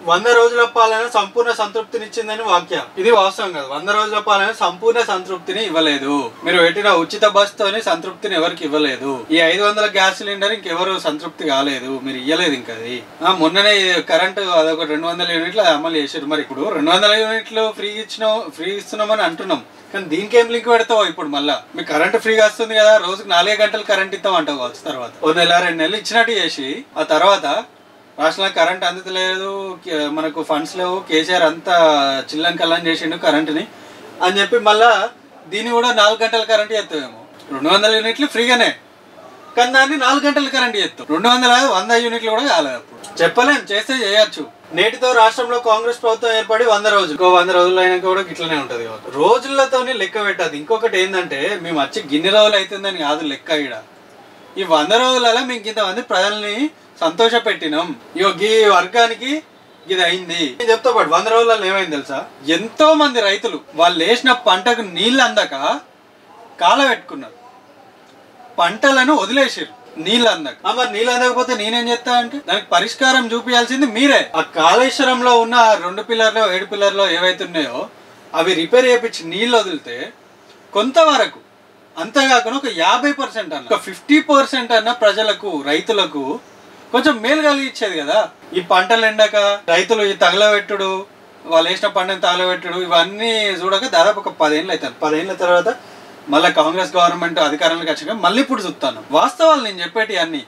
100 రోజుల పాలన సంపూర్ణ సంతృప్తినిచ్చిందని వాక్యం. ఇది వాస్తవం కాదు. 100 రోజుల పాలన సంపూర్ణ సంతృప్తిని ఇవ్వలేదు. మీరు పెట్టిన ఉచిత బస్తోని సంతృప్తిని ఎవరికి ఇవ్వలేదు. ఈ 500 గ్యాస్ సిలిండర్ ఇంకెవరు సంతృప్తి కాలేదు. మీరు ఇయ్యలేదు ఇంకా అది. మొన్ననే కరెంటు అదొక 200 యూనిట్లు అమలు చేశారు. మరి ఇప్పుడు 200 యూనిట్లు ఫ్రీ ఇస్తున్నామని అంటున్నాం, కానీ దీనికి ఏం లింక్ పెడతావు? ఇప్పుడు మళ్ళీ మీకు కరెంట్ ఫ్రీగా వస్తుంది కదా, రోజుకి 4 గంటలు కరెంట్ ఇస్తాం అంటావు కావచ్చు. తర్వాత 1 నెల 2 నెలలు ఇచ్చినట్టు చేసి ఆ తర్వాత రాష్ట్రంలో కరెంట్ అందుతలేదు, మనకు ఫండ్స్ లేవు, కేసీఆర్ అంతా చిల్లం కల్లం చేసిండు కరెంటుని అని చెప్పి మళ్ళా దీన్ని కూడా 4 గంటల కరెంట్ చేస్తామేమో. 200 యూనిట్లు ఫ్రీగానే, కానీ దాన్ని 4 గంటల కరెంట్ చేస్తాం. 100 యూనిట్లు కూడా కాలేదు. అప్పుడు చెప్పలేం, చేస్తే చేయొచ్చు. నేటితో రాష్ట్రంలో కాంగ్రెస్ ప్రభుత్వం ఏర్పడి 100 రోజులు, 100 రోజులు అయినాక కూడా ఇట్లనే ఉంటది. రోజులతోనే లెక్క పెట్టదు. ఇంకొకటి ఏంటంటే మేము వచ్చి గిన్ని రోజులు అవుతుందని కాదు లెక్క. ఇక్కడ ఈ 100 రోజులలో మేము ఇంతమంది ప్రజల్ని సంతోష పెట్టినాం. ఈ వర్గానికి ఇది అయింది చెప్తా పాటు 100 రోజులలో ఏమైంది తెలుసా? ఎంతో మంది రైతులు వాళ్ళు వేసిన పంటకు నీళ్ళు అందక కాలబెట్టుకున్నారు, పంటలను వదిలేసారు నీళ్ళు అందక. మరి నీళ్ళు అందకపోతే నేనేం చేస్తా అంటే దానికి పరిష్కారం చూపించాల్సింది మీరే. ఆ కాళేశ్వరంలో ఉన్న 2 పిల్లర్లు 7 పిల్లర్లు ఏవైతే ఉన్నాయో అవి రిపేర్ చేయించి నీళ్ళు వదిలితే కొంతవరకు, అంతేకాకుండా ఒక 50% అన్న, ఒక 50% అన్న ప్రజలకు, రైతులకు కొంచెం మేలు కలిగించేది కదా. ఈ పంటలు ఎండక రైతులు ఈ తగలబెట్టుడు, వాళ్ళు వేసిన పంటను తగలబెట్టుడు, ఇవన్నీ చూడక దాదాపు ఒక 10 ఏళ్ళు అవుతాను. 10 ఏళ్ళ తర్వాత మళ్ళీ కాంగ్రెస్ గవర్నమెంట్ అధికారంలోకి వచ్చాక మళ్ళీ ఇప్పుడు చూస్తాను. వాస్తవాలు నేను చెప్పేటి అన్ని